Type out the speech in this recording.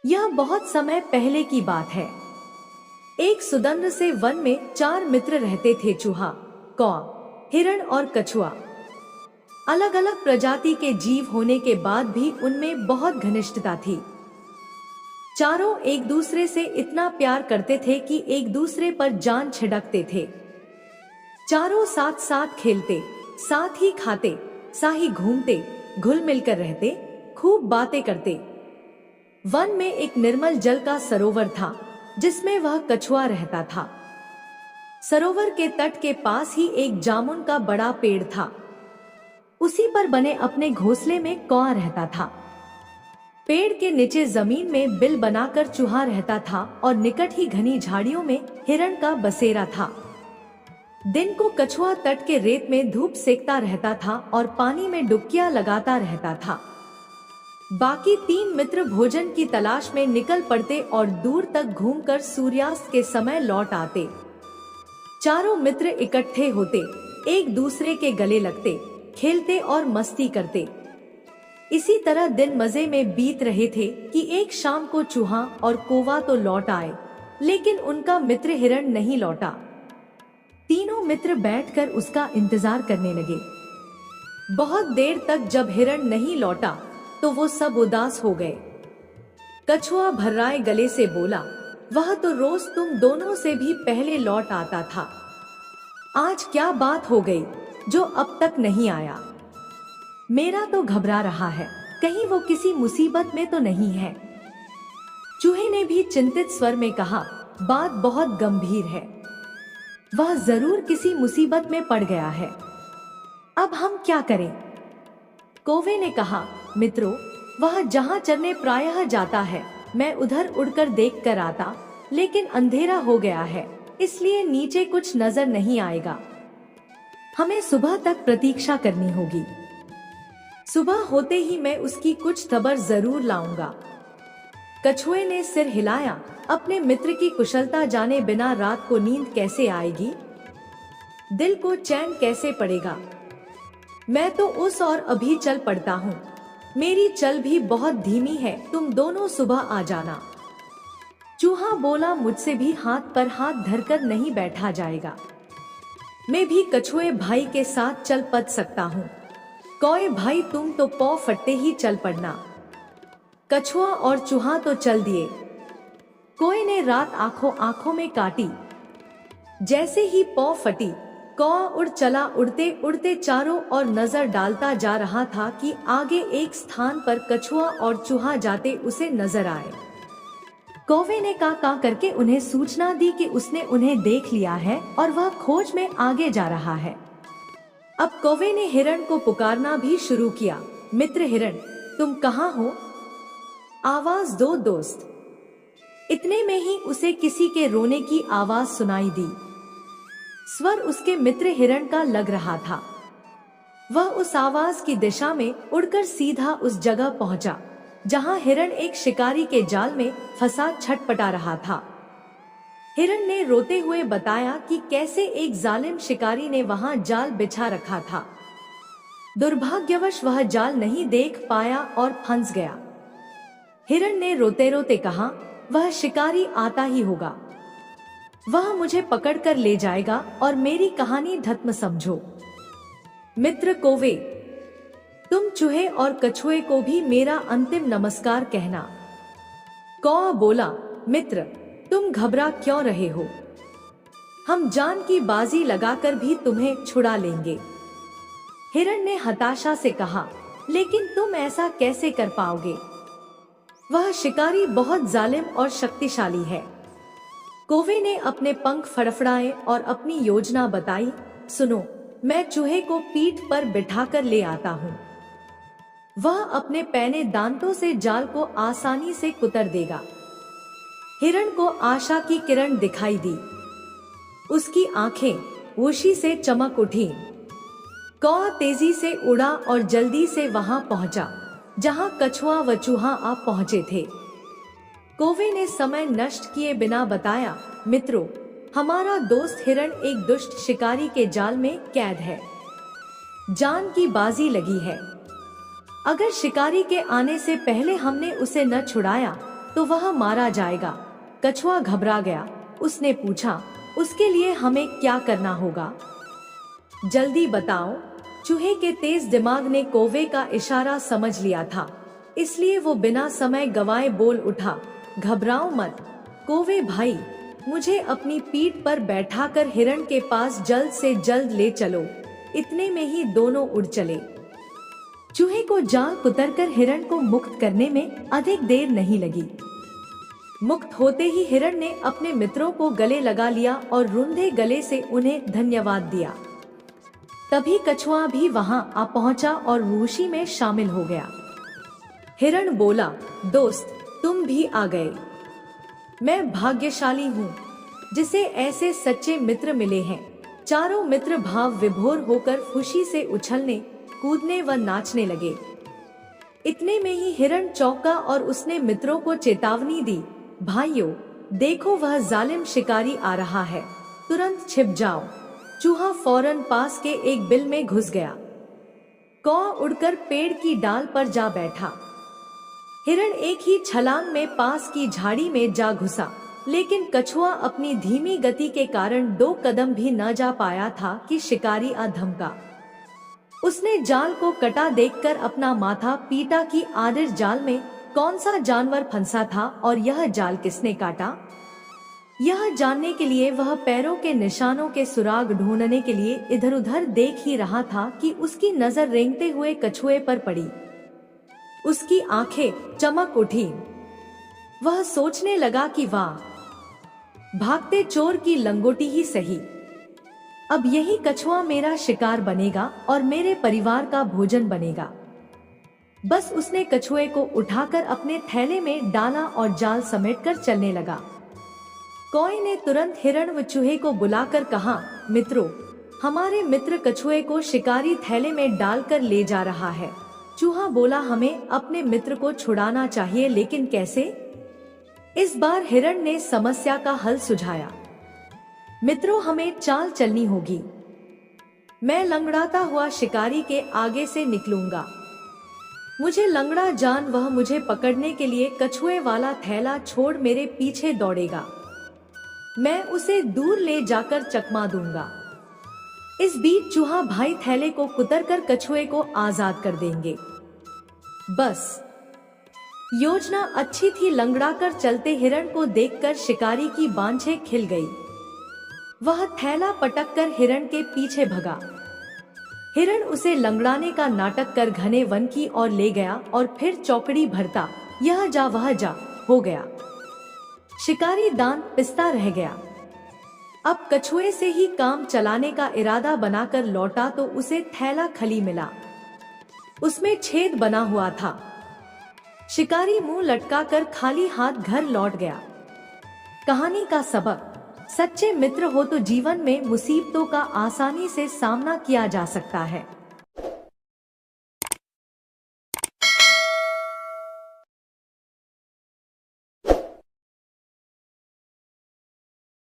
यह बहुत समय पहले की बात है। एक सुदंड से वन में 4 मित्र रहते थे, चूहा, कौआ, हिरण और कछुआ। अलग अलग प्रजाति के जीव होने के बाद भी उनमें बहुत घनिष्ठता थी। चारों एक दूसरे से इतना प्यार करते थे कि एक दूसरे पर जान छिड़कते थे। चारों साथ साथ खेलते, साथ ही खाते, साथ ही घूमते, घुल मिलकर रहते, खूब बातें करते। वन में एक निर्मल जल का सरोवर था जिसमें वह कछुआ रहता था। सरोवर के तट के पास ही एक जामुन का बड़ा पेड़ था। उसी पर बने अपने घोंसले में कौआ रहता था। पेड़ के नीचे जमीन में बिल बनाकर चूहा रहता था और निकट ही घनी झाड़ियों में हिरण का बसेरा था। दिन को कछुआ तट के रेत में धूप सेकता रहता था और पानी में डुबकियां लगाता रहता था। बाकी 3 मित्र भोजन की तलाश में निकल पड़ते और दूर तक घूमकर सूर्यास्त के समय लौट आते। चारों मित्र इकट्ठे होते, एक दूसरे के गले लगते, खेलते और मस्ती करते। इसी तरह दिन मजे में बीत रहे थे कि एक शाम को चूहा और कौवा तो लौट आए, लेकिन उनका मित्र हिरण नहीं लौटा। तीनों मित्र बैठकर उसका इंतजार करने लगे। बहुत देर तक जब हिरण नहीं लौटा तो वो सब उदास हो गए। कछुआ भर्राए गले से बोला, वह तो रोज तुम दोनों से भी पहले लौट आता था। आज क्या बात हो गई जो अब तक नहीं आया? मेरा तो घबरा रहा है, कहीं वो किसी मुसीबत में तो नहीं है। चूहे ने भी चिंतित स्वर में कहा, बात बहुत गंभीर है। वह जरूर किसी मुसीबत में पड़ गया है। अब हम क्या करें? कौवे ने कहा, मित्रों, वह जहाँ चरने प्रायः जाता है, मैं उधर उड़कर देख कर आता, लेकिन अंधेरा हो गया है, इसलिए नीचे कुछ नजर नहीं आएगा। हमें सुबह तक प्रतीक्षा करनी होगी। सुबह होते ही मैं उसकी कुछ खबर जरूर लाऊंगा। कछुए ने सिर हिलाया, अपने मित्र की कुशलता जाने बिना रात को नींद कैसे आएगी? दिल को चैन कैसे पड़ेगा? मैं तो उस और अभी चल पड़ता हूँ। मेरी चल भी बहुत धीमी है, तुम दोनों सुबह आ जाना। चूहा बोला, मुझसे भी हाथ पर हाथ धरकर नहीं बैठा जाएगा। मैं भी कछुए भाई के साथ चल पड़ सकता हूँ। कौए भाई, तुम तो पौ फटते ही चल पड़ना। कछुआ और चूहा तो चल दिए। कौए ने रात आंखों आंखों में काटी। जैसे ही पौ फटी, कौआ उड़ चला। उड़ते उड़ते चारों ओर नजर डालता जा रहा था कि आगे एक स्थान पर कछुआ और चूहा जाते उसे नजर आए। कौवे ने का करके उन्हें सूचना दी कि उसने उन्हें देख लिया है और वह खोज में आगे जा रहा है। अब कौवे ने हिरण को पुकारना भी शुरू किया, मित्र हिरण, तुम कहाँ हो? आवाज दो दोस्त। इतने में ही उसे किसी के रोने की आवाज सुनाई दी। स्वर उसके मित्र हिरण का लग रहा था। वह उस आवाज की दिशा में उड़कर सीधा उस जगह पहुंचा जहां हिरण एक शिकारी के जाल में फंसा छटपटा रहा था। हिरण ने रोते हुए बताया कि कैसे एक जालिम शिकारी ने वहां जाल बिछा रखा था। दुर्भाग्यवश वह जाल नहीं देख पाया और फंस गया। हिरण ने रोते रोते कहा, वह शिकारी आता ही होगा। वह मुझे पकड़कर ले जाएगा और मेरी कहानी खत्म समझो। मित्र कौवे, तुम चूहे और कछुए को भी मेरा अंतिम नमस्कार कहना। कौवा बोला, मित्र, तुम घबरा क्यों रहे हो? हम जान की बाजी लगाकर भी तुम्हें छुड़ा लेंगे। हिरण ने हताशा से कहा, लेकिन तुम ऐसा कैसे कर पाओगे? वह शिकारी बहुत जालिम और शक्तिशाली है। कौवे ने अपने पंख फड़फड़ाए और अपनी योजना बताई, सुनो, मैं चूहे को पीठ पर बिठाकर ले आता हूँ। वह अपने पैने दांतों से जाल को आसानी से कुतर देगा। हिरण को आशा की किरण दिखाई दी। उसकी आंखें वोशी से चमक उठी। कौवा तेजी से उड़ा और जल्दी से वहां पहुंचा जहां कछुआ व चूहा आ पहुंचे थे। कौवे ने समय नष्ट किए बिना बताया, मित्रों, हमारा दोस्त हिरण एक दुष्ट शिकारी के जाल में कैद है। जान की बाजी लगी है। अगर शिकारी के आने से पहले हमने उसे न छुड़ाया तो वह मारा जाएगा। कछुआ घबरा गया। उसने पूछा, उसके लिए हमें क्या करना होगा? जल्दी बताओ। चूहे के तेज दिमाग ने कौवे का इशारा समझ लिया था, इसलिए वो बिना समय गवाए बोल उठा, घबराओ मत कौवे भाई, मुझे अपनी पीठ पर बैठाकर हिरण के पास जल्द से जल्द ले चलो। इतने में ही दोनों उड़ चले। चूहे को जाल कुतरकर हिरण को मुक्त करने में अधिक देर नहीं लगी। मुक्त होते ही हिरण ने अपने मित्रों को गले लगा लिया और रुंधे गले से उन्हें धन्यवाद दिया। तभी कछुआ भी वहां आ पहुंचा और वूशी में शामिल हो गया। हिरण बोला, दोस्त तुम भी आ गए। मैं भाग्यशाली हूँ जिसे ऐसे सच्चे मित्र मिले हैं। चारों मित्र भाव विभोर होकर खुशी से उछलने, कूदने व नाचने लगे। इतने में ही हिरण चौंका और उसने मित्रों को चेतावनी दी, भाइयों देखो वह जालिम शिकारी आ रहा है, तुरंत छिप जाओ। चूहा फौरन पास के एक बिल में घुस गया। कौवा उड़कर पेड़ की डाल पर जा बैठा। हिरण एक ही छलांग में पास की झाड़ी में जा घुसा, लेकिन कछुआ अपनी धीमी गति के कारण 2 कदम भी न जा पाया था कि शिकारी आ धमका। उसने जाल को कटा देखकर अपना माथा पीटा कि आखिर जाल में कौन सा जानवर फंसा था और यह जाल किसने काटा। यह जानने के लिए वह पैरों के निशानों के सुराग ढूंढने के लिए इधर उधर देख ही रहा था कि उसकी नजर रेंगते हुए कछुए पर पड़ी। उसकी आंखें चमक उठी। वह सोचने लगा कि वाह, भागते चोर की लंगोटी ही सही। अब यही कछुआ मेरा शिकार बनेगा और मेरे परिवार का भोजन बनेगा। बस उसने कछुए को उठाकर अपने थैले में डाला और जाल समेटकर चलने लगा। कौवे ने तुरंत हिरण व चूहे को बुलाकर कहा, मित्रों, हमारे मित्र कछुए को शिकारी थैले में डालकर ले जा रहा है। चूहा बोला, हमें अपने मित्र को छुड़ाना चाहिए, लेकिन कैसे? इस बार हिरण ने समस्या का हल सुझाया। मित्रों, हमें चाल चलनी होगी। मैं लंगड़ाता हुआ शिकारी के आगे से निकलूंगा। मुझे लंगड़ा जान वह मुझे पकड़ने के लिए कछुए वाला थैला छोड़ मेरे पीछे दौड़ेगा। मैं उसे दूर ले जाकर चकमा दूंगा। इस बीच चूहा भाई थैले को कुतरकर कछुए को आजाद कर देंगे। बस योजना अच्छी थी। लंगड़ा कर चलते हिरण को देखकर शिकारी की बांछें खिल गई। वह थैला पटककर हिरण के पीछे भगा। हिरण उसे लंगड़ाने का नाटक कर घने वन की ओर ले गया और फिर चौकड़ी भरता, यह जा वह जा हो गया। शिकारी दांत पिसता रह गया। अब कछुए से ही काम चलाने का इरादा बनाकर लौटा तो उसे थैला खाली मिला। उसमें छेद बना हुआ था। शिकारी मुंह लटकाकर खाली हाथ घर लौट गया। कहानी का सबक, सच्चे मित्र हो तो जीवन में मुसीबतों का आसानी से सामना किया जा सकता है।